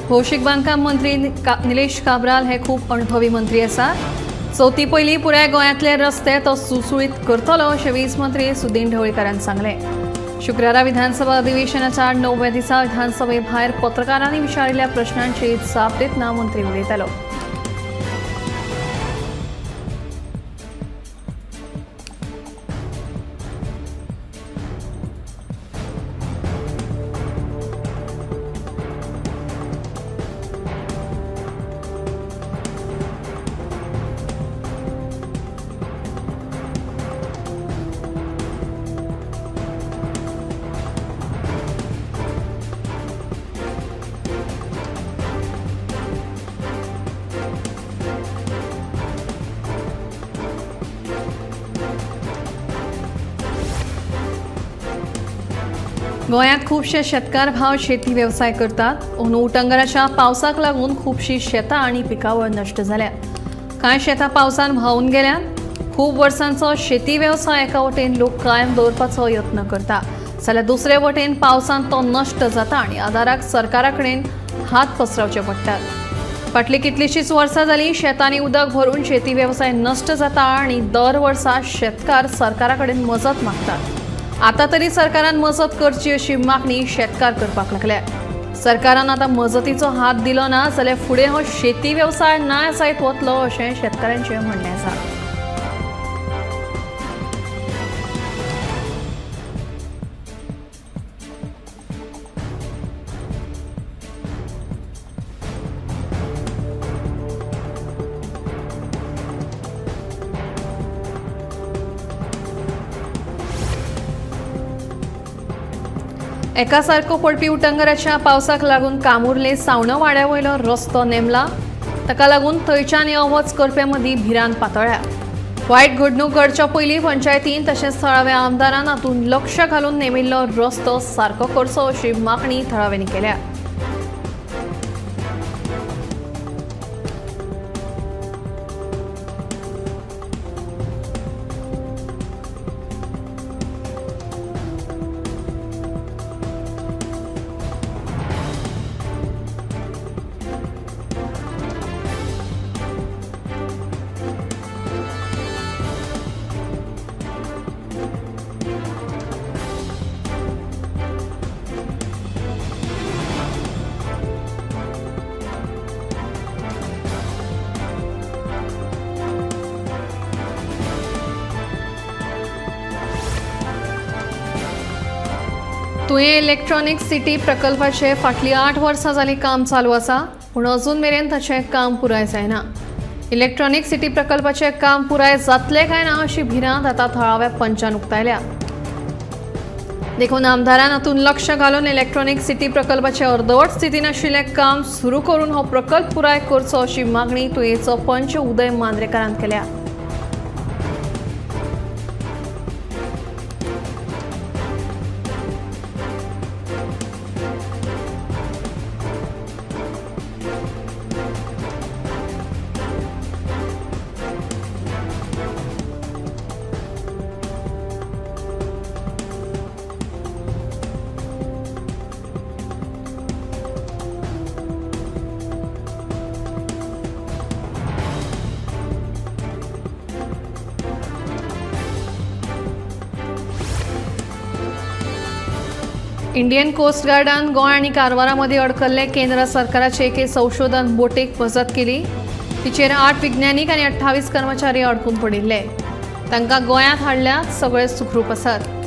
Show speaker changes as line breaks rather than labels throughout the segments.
भौशीक बांदकाम मंत्री निलेश काब्राल हे खूप अणभवी मंत्री आसा। चवथी पयली पुराय गोंयांतले रस्ते तो सुसुळीत करतलो अशें वीज मंत्री सुदीन ढवळीकारान सांगलें। शुक्रारा विधानसभा अधिवेशनाच्या 9व्या दिसा विधानसभे भायर पत्रकारांनी विचारिल्ल्या प्रश्नांची जाप दितना मंत्री उलयतालो। गोंयांत खुबशे शेतकार भाव शेती वेवसाय करतात। अंदू उटंगराच्या पावसाक लागून खुबशी शेतां आनी पिकावळ नश्ट जाल्या। कांय शेतां पावसान व्हांवून गेल्यात। खूब वर्सांचो शेती वेवसाय एका वटेन लोक कायम दवरपाचो यत्न करता, जाल्यार दुसरे वटेन पावसान तो नश्ट जाता आनी आदाराक सरकारा कडेन हात पसरवचे पडटात। फाटलीं कितलींशींच वर्सां जालीं शेतांनी उदक भरून शेती वेवसाय नश्ट जाता आनी दर वर्सा शेतकार सरकारा कडेन मजत मागतात। आता तरी सरकारान मजत करची अशी मागणी शेतकार करपाक लागल्या। सरकारान आता मजतीचो हात दिलो ना जाल्यार फुडें हो शेती वेवसाय नाय जायत वतलो अशें शेतकारांचें म्हणणें आसा। एका सारको पडपी उटंगराच्या पावसाक लागून कामुर्ले सावण वाड्या वयलो रस्तो नेमला। ताका लागून थंयच्यान यो वच करप्यां मदीं भिरांत पातळ्ळ्या। वायट घडणूक घडच्या पयलीं पंचायतीन तशेंच थळाव्या आमदारान हातूंत लक्ष घालून नेमिल्लो रस्तो सारको करचो अशी मागणी थळाव्यांनी केल्या। तुवें इलेक्ट्रॉनिक सिटी प्रकल्पाचे फाटली 8 वर्सां जाली काम चालू आसा, पूण अजून मेरेन ताचें काम पुराय जायना। इलेक्ट्रॉनिक सिटी प्रकल्पाचे काम पुराय जातले काय ना अशी भिरांत आता थळाव्या पंचान उक्तायल्या। देखून आमदारान हातूंत लक्ष घालून इलेक्ट्रॉनिक सिटी प्रकल्पाचे अर्दवट स्थितीन आशिल्लें काम सुरू करून हो प्रकल्प पुराय करचो अशी मागणी तुयेचो पंच उदय मांद्रेकारान केल्या। इंडियन कोस्ट गार्डान गोंय आनी कारवारा मदीं अडकल्ले केंद्र सरकाराचे एके संशोधन बोटीक मजत केली। तिचेर 8 विज्ञानीक आनी 28 कर्मचारी अडकून पडिल्ले। तांकां गोंयांत हाडल्यात, सगळे सुखरूप आसात।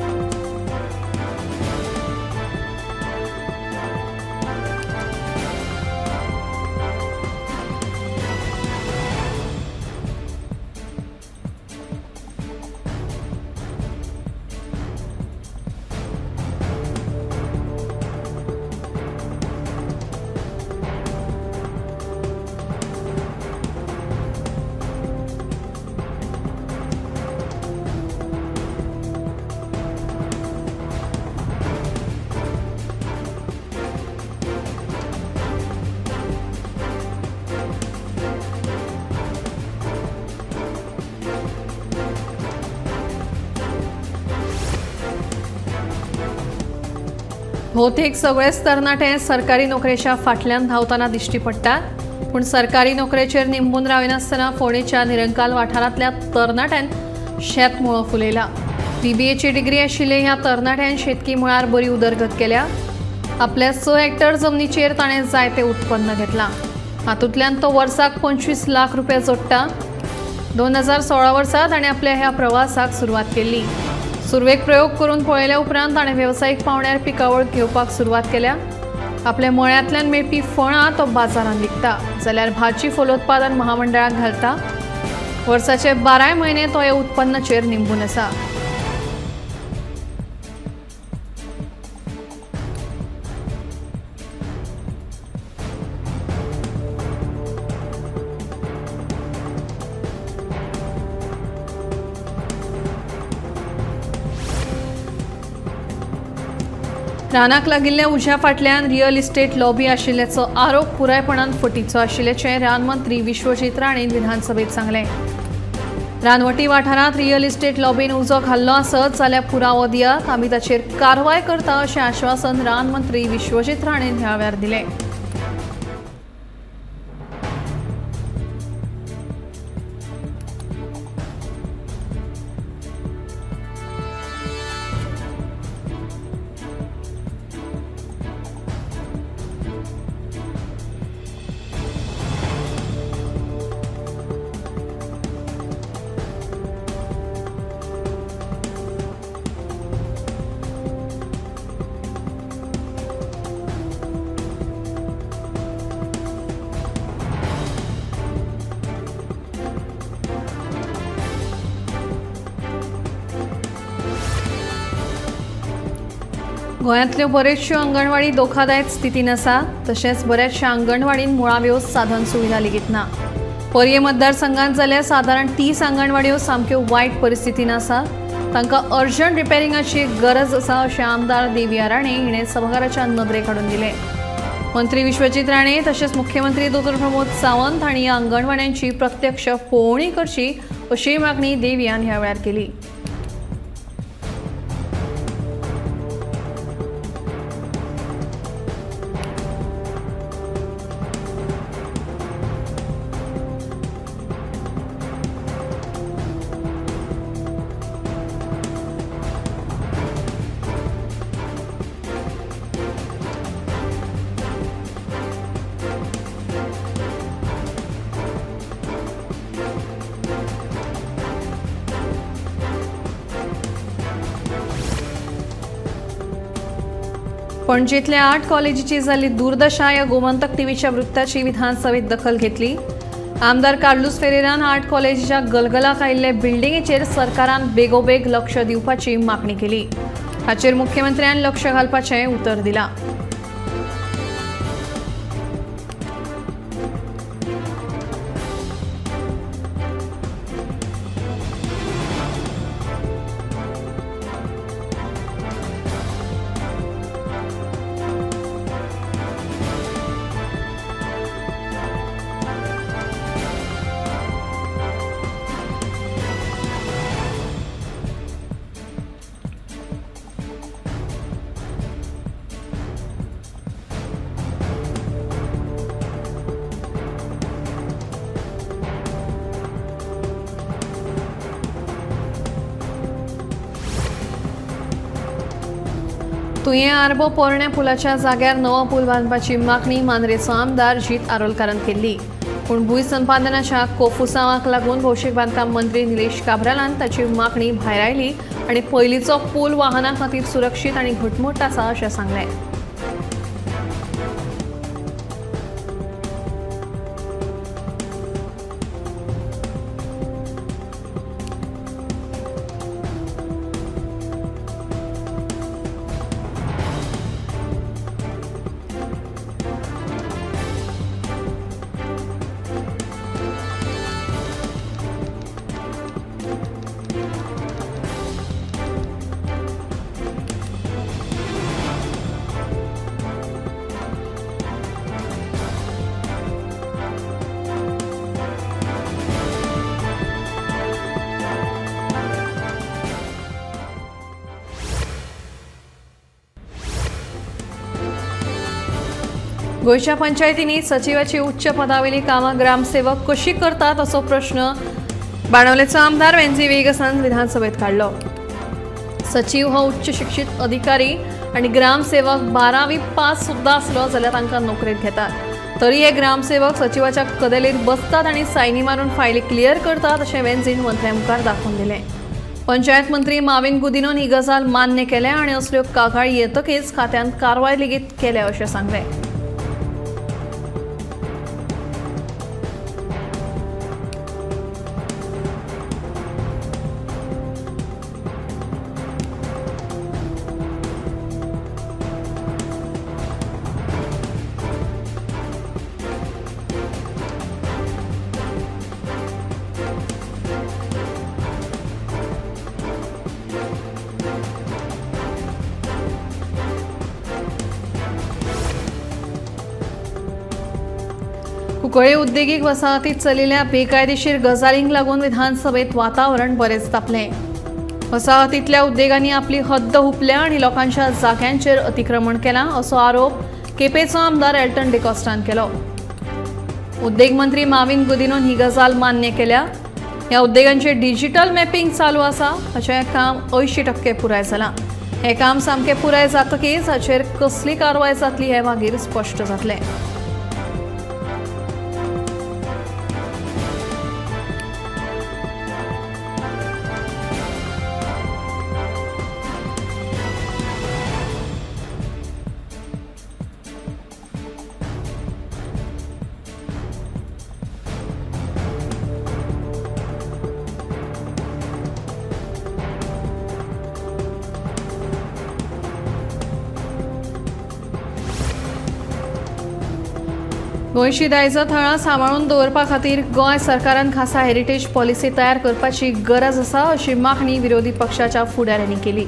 भौतेक सगळेच तरणाटे सरकारी नोकरेच्या फाटल्यान धांवताना दिश्टी पडटात, पूण सरकारी नोकरेचेर निंबून राविनासतना फोंडेच्या निरंकाल वाठारांतल्या तरणाट्यान शेतमळो फुलयला। BBAची डिग्री आशिल्ले ह्या तरणाट्यान शेतकी मळार बरी उदरगत केल्या। आपल्या 6 हेक्टर जमनीचेर ताणें जायते उत्पन्न घेतलां। हातूंतल्यान तो वर्साक 25 लाख रुपया जोडटा। 2016 वर्सा ताणें आपल्या ह्या प्रवासाक सुरवात केल्ली। सुरवेक प्रयोग करून पळयल्या उपरांत ताणें वेवसायीक पावंड्यार पिकावळ घेवपाक सुरवात केल्या। आपल्या मळ्यांतल्यान मेळपी फळां तो बाजारांत विकता, जाल्यार भाजी फलोत्पादन महामंडळाक घालता। वर्साचे 12 म्हयने तो ह्या उत्पन्नाचेर निंबून आसा। रानाक लागिल्ल्या उज्या फाटल्यान रियल इस्टेट लॉबी आशिल्ल्याचो आरोप पुरायपणान फटीचो आशिल्ल्याचें रानमंत्री विश्वजीत राणेन विधानसभेत सांगलें। रानवटी वाठारांत रियल इस्टेट लॉबीन उजो घाल्लो आसत जाल्यार पुरावो दियात, आमी ताचेर कारवाय करता अशें आश्वासन रानमंत्री विश्वजीत राणेन ह्या वेळार दिलें। गोंयांतल्यो बऱ्योचश्यो अंगणवाडी धोकादायक स्थितीन आसा, तशेंच बऱ्याचशा अंगणवाडीन मुळाव्यो साधन सुविधा लेगीत ना। पर्ये मतदारसंघांत जाल्यार सादारण 30 अंगणवाड्यो सामक्यो वायट परिस्थितीन आसात। तांकां अर्जंट रिपेरिंगाची गरज आसा अशें आमदार देविया राणे हिणें सभाघराच्या नदरेक हाडून दिलें। मंत्री विश्वजीत राणे तशेंच मुख्यमंत्री दोतोर प्रमोद सावंत हांणी ह्या अंगणवाड्यांची प्रत्यक्ष पळोवणी करची अशी मागणी देवियान ह्या वेळार केली। पणजेंतल्या 8 कॉलेजीची जाल्ली दुर्दशा ह्या गोमंतक टीव्हीच्या वृत्ताची विधानसभेत दखल घेतली। आमदार कार्लूस फेरेरान 8 कॉलेजीच्या गलगलाक आयिल्ले बिल्डिंगेचेर सरकारान बेगोबेग लक्ष दिवपाची मागणी केली। हाचेर मुख्यमंत्र्यान लक्ष घालपाचें उतर दिलां। तुये आर्बो पोरण्या पुलाच्या जाग्यार नवो पूल बांदपाची मागणी मांद्रेचो आमदार जीत आरोलकारान केल्ली, पूण भूंय संपादनाच्या कोफुसावाक लागून भौशीक बांदकाम मंत्री निलेश काब्रालान ताची मागणी भायर आयली आनी पयलींचो पूल वाहनां खातीर सुरक्षीत आनी घटमूट आसा अशें सांगलें। गोयच्या पंचायतींनी सचिवाची उच्च पदावेली कामां ग्रामसेवक कशी करतात असो प्रश्न बाणावलेचो आमदार वेंजी वेगसान विधानसभेत काढलो। सचिव हो उच्च शिक्षित अधिकारी आणि ग्रामसेवक 12वी पास सुद्धा असलो जाल्यार तांकां नोकरेक घेतात। तरी हे ग्रामसेवक सचिवाच्या कदेलीर बसतात आणि सायनी मारून फायली क्लियर करतात अशें वेंजीन मंत्र्या मुखार दाखोवन दिलें। पंचायत मंत्री माविन गुदिनोन ही गजाल मान्य केल्या आणि असल्यो कागाळी येतकीच खात्यान कारवाय लेगीत केल्या अशें सांगलें। कुंकळ्ळे उद्देगीक वसाहतीत चलिल्ल्या बेकायदेशीर गजालींक लागून विधानसभेत वातावरण बरेच तापलें। वसाहतींतल्या उद्देगांनी आपली हद्द हुपल्या आणि लोकांच्या जाग्यांचेर अतिक्रमण केलां असो आरोप केपेचो आमदार एल्टन डिकॉस्टान केलो। उद्देग मंत्री माविन गुदिनोन ही गजाल मान्य केल्या। ह्या उद्देगांचे डिजिटल मॅपिंग चालू आसा, हाचें काम 80% पुराय जालां। हे काम सामकें पुराय जातकीच हाचेर कसली कारवाय जातली हे मागीर स्पश्ट जातलें। गोंयची दायज थळां सांबाळून दवरपा खातीर गोंय सरकारान खासा हेरिटेज पॉलिसी तयार करपाची गरज आसा अशी मागणी विरोधी पक्षाच्या फुडाऱ्यांनी केली।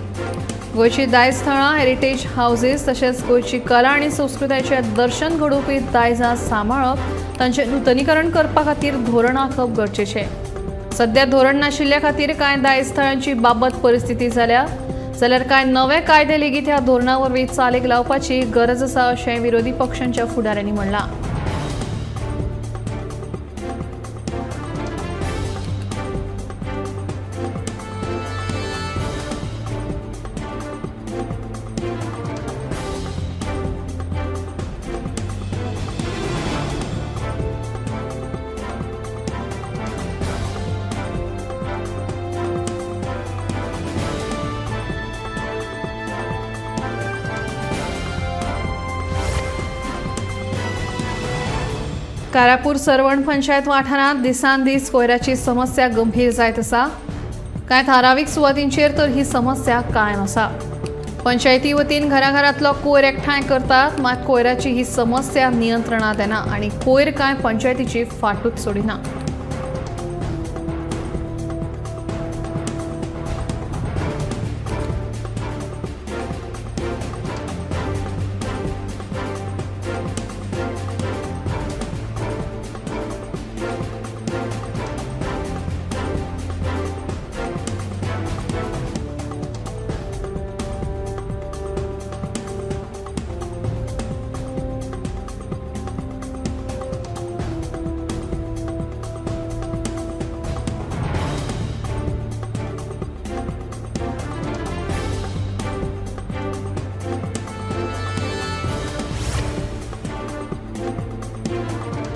गोंयची दायज थळां, हेरिटेज हाऊसेस तशेंच गोंयची कला आनी संस्कृतायेचें दर्शन घडोवपी दायजां सांबाळप, तांचें नूतनीकरण करपा खातीर धोरण आंखप गरजेचें। सध्या धोरण नाशिल्ल्या खातीर कांय दायज थळांची बाबत परिस्थिती जाल्यार कांय नवे कायदे लेगीत ह्या धोरणा वरवीं चालीक लावपाची गरज आसा अशें विरोधी पक्षांच्या फुडाऱ्यांनी म्हणलां। कारापूर सरवण पंचायत वाठारांत दिसान दीस कोयराची समस्या गंभीर जायत आसा। कांय थारावीक सुवातींचेर तर ही समस्या कायम आसा। पंचायती वतीन घराघरांतलो कोयर एकठांय करतात, मात कोयराची ही समस्या नियंत्रणांत येना आनी कोयर कांय पंचायतीची फाटूच सोडिना।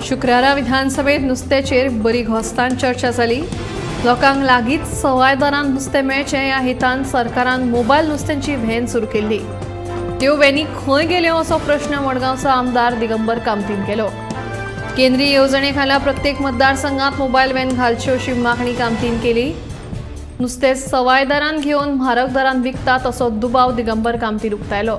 शुक्रारा विधानसभेत नुस्त्याचेर बरी घोस्तान चर्चा जाली। लोकांक लागींच सवाय दरान नुस्तें मेळचें ह्या हेतान सरकारान मोबायल नुस्त्यांची व्हॅन सुरू केल्ली। त्यो व्हॅनी खंय गेल्यो असो प्रश्न मडगांवचो आमदार दिगंबर कामतीन केलो। केंद्रीय येवजणे खाला प्रत्येक मतदारसंघात मोबायल व्हॅन घालच्यो अशी मागणी कामतीन केली। नुस्तें सवाय दरान घेवन म्हारग दरान विकतात असो दुबाव दिगंबर कामतीन उक्तायलो।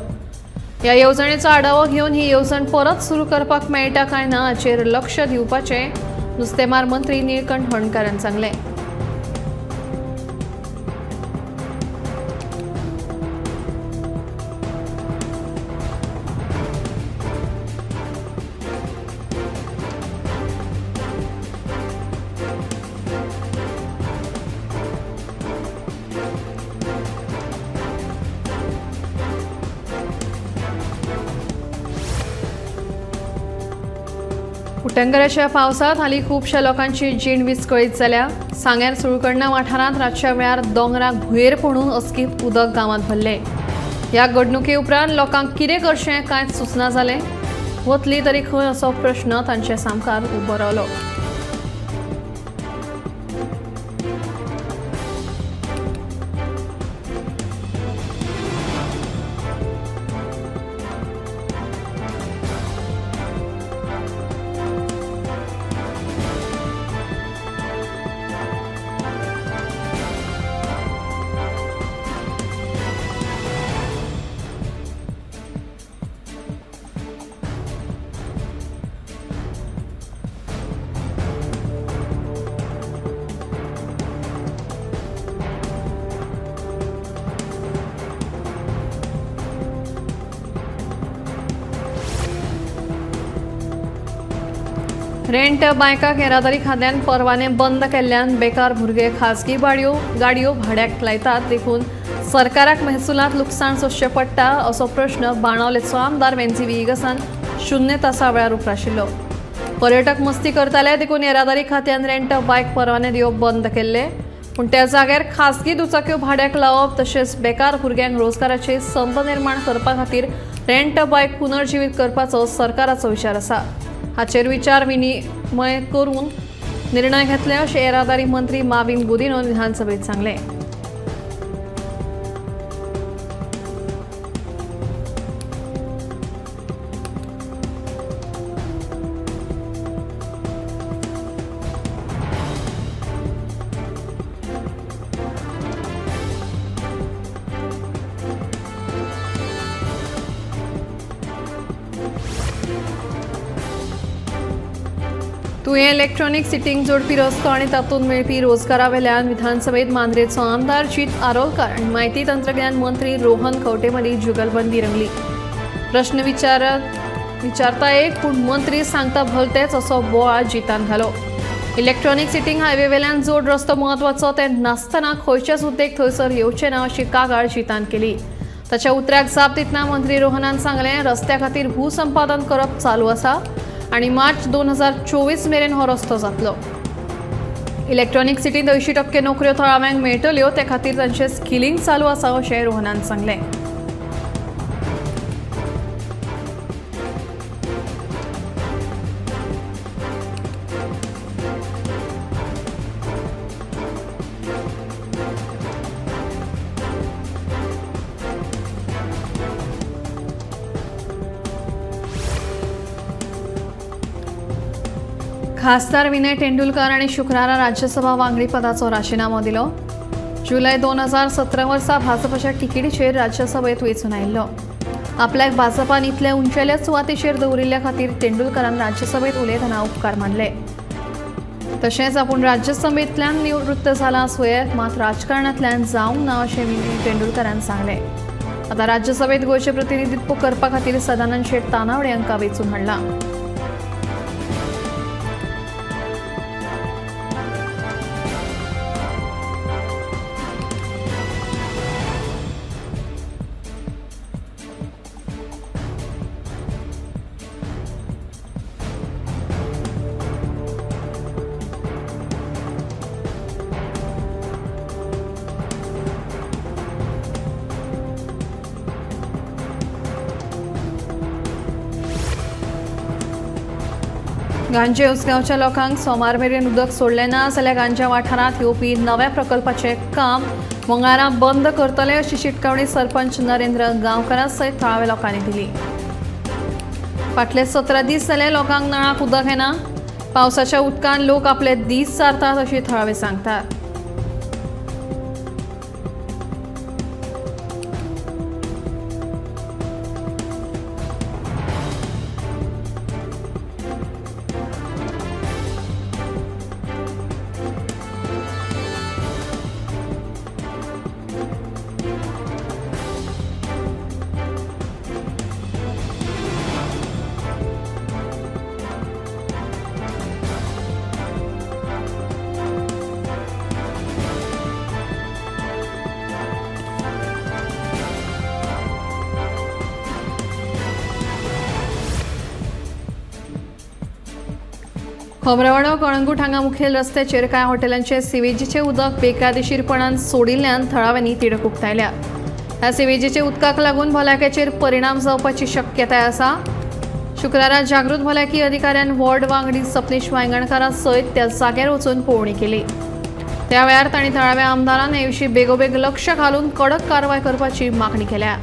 ह्या येवजणेचो आढावो घेवन ही येवजण परत सुरू करपाक मेळटा काय ना हाचेर लक्ष दिवपाचें नुस्तेमार मंत्री निळकंठ हणकारान सांगलें। उटंगराच्या पावसात हालीं खुबशा लोकांची जीण विस्कळीत जाल्या। सांग्यार सुळकर्णा वाठारांत रातच्या वेळार दोंगराक भुयेर पडून अस्कीत उदक गांवांत भरले। ह्या घडणुके उपरांत लोकांक कितें करचें कांयच सुचना जालें। वतली तरी खंय असो प्रश्न तांचे सामकार उबो रावलो। रेंट बायकाक येरादारी खात्यान परवाने बंद केल्ल्यान बेकार भुरगे खासगी गाडयो भाड्याक लायतात, देखून सरकाराक महसुलांत लुकसाण सोंसचें पडटा असो प्रश्न बाणावलेचो आमदार वेंसी विगासान 0 तासा वेळार उपराशिल्लो। पर्यटक मस्ती करताले, देखून येरादारी खात्यान रेंट बायक परवाने दिवप बंद केल्ले, पूण त्या जाग्यार खासगी दुचाक्यो भाड्याक लावप तशेंच बेकार भुरग्यांक रोजगाराची संद निर्माण करपा खातीर रेंट बायक पुनर्जीवीत करपाचो सरकाराचो विचार आसा। हाचेर विचार विनिमय करून निर्णय घेतले अशें येरादारी मंत्री माविन गुदिनो विधानसभेत सांगले। तुवें इलेक्ट्रॉनिक सिटींग जोडपी रस्तो आनी तातूंत मेळपी रोजगारा वेल्यान विधानसभेत मांद्रेचो आमदार जीत आरोलकार आनी म्हायती तंत्रज्ञान मंत्री रोहन खंवटे मदीं जुगलबंदी रंगली। प्रश्न विचारता एक, पूण मंत्री सांगता भलतेच असो बोवाळ जितान घालो। इलेक्ट्रॉनिक सिटींग हायवे वेल्यान जोड रस्तो म्हत्वाचो ते नासतना खंयचेच उद्देग थंयसर येवचे ना अशी कागाळ जितान केली। ताच्या उतराक जाप दितना मंत्री रोहनान सांगलें, रस्त्या खातीर भूसंपादन करप चालू आसा आनी मार्च 2024 मेरेन हो रस्तो जातलो। इलेक्ट्रॉनिक सिटींत 80% नोकऱ्यो थळाव्यांक मेळटल्यो, ते खातीर तांचें स्किलिंग चालू आसा अशें रोहनान सांगलें। खासदार विनय तेंडुलकर आणि शुक्रारा राज्यसभा वांगडी पदाचो राजीनामो दिलो। जुलय 2017 वर्सा भाजपाच्या तिकेटीचेर राज्यसभेत वेंचून आयिल्लो। आपल्याक भाजपान इतले उंचेल्या सुवातेचेर दवरिल्ल्या खातीर तेंडुलकरान राज्यसभेत उलयतना उपकार मानले। तशेंच आपूण राज्यसभेंतल्यान निवृत्त जाला सुयेर मात राजकारणांतल्यान जावंक ना अशें विनय तेंडुलकरान सांगलें। आतां राज्यसभेत गोंयचें प्रतिनिधित्व करपा खातीर सदानंद शेट तानावडे हांकां वेंचून हाडला। गांजे उसगांवच्या लोकांक सोमार मेरेन उदक सोडलें ना जाल्यार गांजा वाठारांत येवपी नव्या प्रकल्पाचें काम मंगळारा बंद करतले अशी शिटकावणी सरपंच नरेंद्र गांवकारा सयत थळाव्या लोकांनी दिली। फाटले 17 दीस जाले लोकांक नळाक उदक येना। पावसाच्या उदकान लोक आपले दीस सारतात अशी थळावे सांगतात। खोबरावाडो कळंगूट हांगा मुखेल रस्त्याचेर कांय हॉटेलांचे सिवेजीचे उदक बेकायदेशीरपणान सोडिल्ल्यान थळाव्यांनी तिडक उक्तायल्या। ह्या सिवेजीचे उदकाक लागून भलायकेचेर परिणाम जावपाची शक्यताय आसा। शुक्रारा जागृत भलायकी अधिकाऱ्यान वॉर्ड वांगडी सपनेश वांयगणकारा सयत त्या जाग्यार वचून पळोवणी केली। त्या वेळार तांणी थळाव्या आमदारान हे विशीं बेगोबेग लक्ष घालून कडक कारवाय करपाची मागणी केल्या।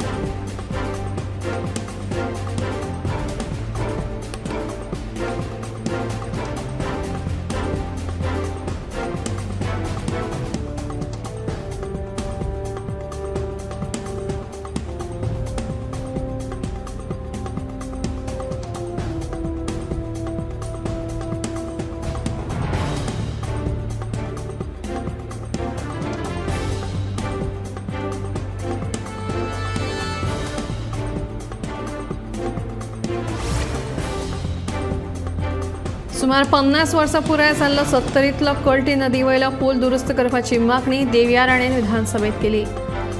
सुमार 50 वर्सां पुराय जाल्लो 70तलो कळटी नदी वयलो पूल दुरुस्त करपाची मागणी देविया राणेन विधानसभेत केली।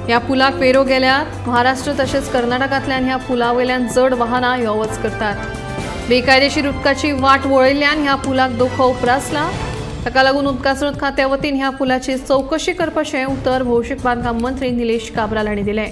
ह्या पुलाक वेरो गेल्यार महाराष्ट्र तशेंच कर्नाटकांतल्यान ह्या पुला वयल्यान जड वाहनां यो वच करतात। बेकायदेशीर उदकाची वाट वळयल्ल्यान ह्या पुलाक धोको उप्रासला। ताका लागून उदकास्रोत खात्या वतीन ह्या पुलाची चवकशी करपाचें उतर भौशीक बांदकाम मंत्री निलेश काब्राल हांणी दिलें।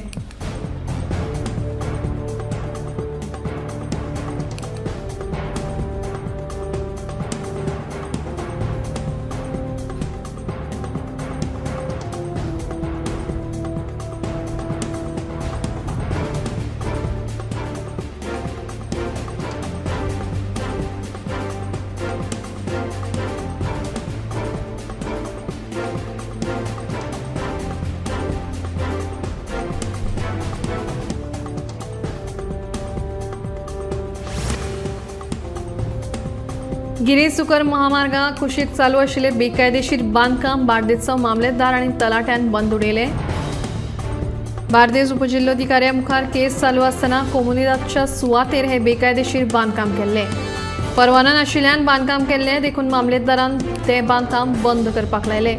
गिरेसुकर महामार्गाक कुशीक चालू आशिल्ले बेकायदेशीर बांदकाम बार्देजचो मामलेदार आनी तलाट्यान बंद उडयले। बार्देज उपजिल्लोधिकाऱ्या मुखार केस चालू आसतना कोमुनिदादच्या सुवातेर हे बेकायदेशीर बांदकाम केल्ले। परवाना नाशिल्ल्यान बांदकाम केल्ले देखून मामलेदारान ते बांदकाम बंद करपाक लायले।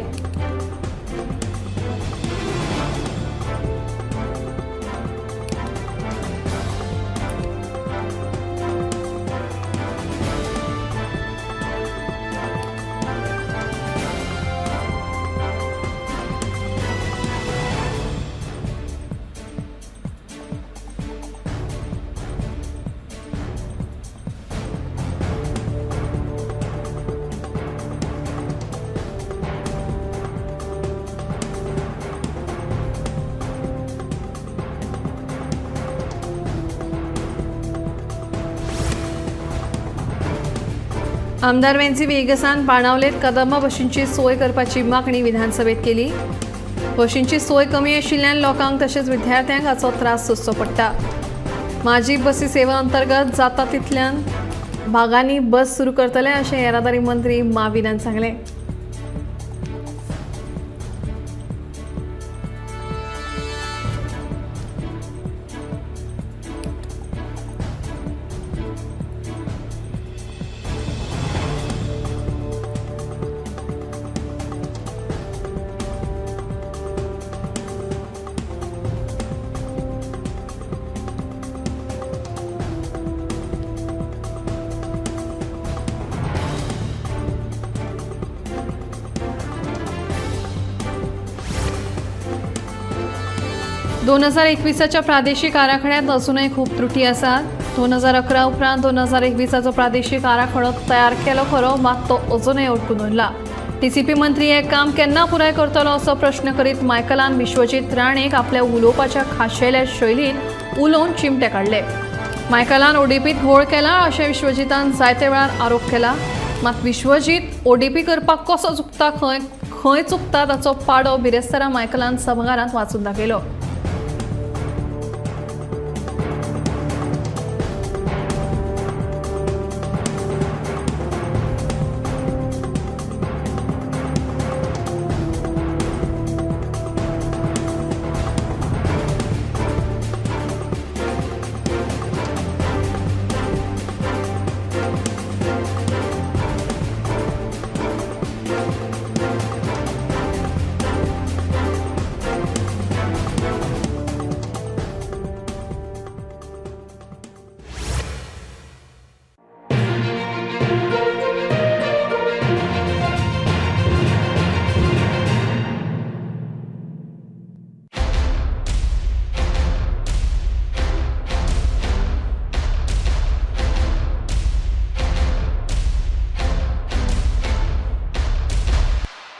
आमदार वेंसी वेगसान बाणावलेत कदंबा बशींची सोय करपाची मागणी विधानसभेत केली। बशींची सोय कमी आशिल्ल्यान लोकांक तशेंच विद्यार्थ्यांक हाचो त्रास सोंसचो पडटा। माझी बसी सेवा अंतर्गत जाता तितल्यान भागांनी बस सुरू करतले अशें येरादारी मंत्री माविनान सांगलें। दोन 2021च्या प्रादेशिक आराखड्यात अजूनही खूप त्रुटी आसात। 2011 उपरांत 2021चो प्रादेशिक आराखडो तयार केलो खरो, मात तो अजूनही अडकून उरला। टीसीपी मंत्री हे काम केन्ना पुराय करतलो असो प्रश्न करीत मायकलान विश्वजीत राणेक आपल्या उलोवपाच्या खाशेल्या शैलीन उलोवन चिमटे काडले। मायकलान ओडीपीत घोळ केला अशें विश्वजीतान जायते वेळार आरोप केला, मात विश्वजीत ओडीपी करपाक कसो चुकता, खंय चुकता ताचो पाडो बिरेस्तारा मायकलान सभाघरांत वाचून दाखयलो।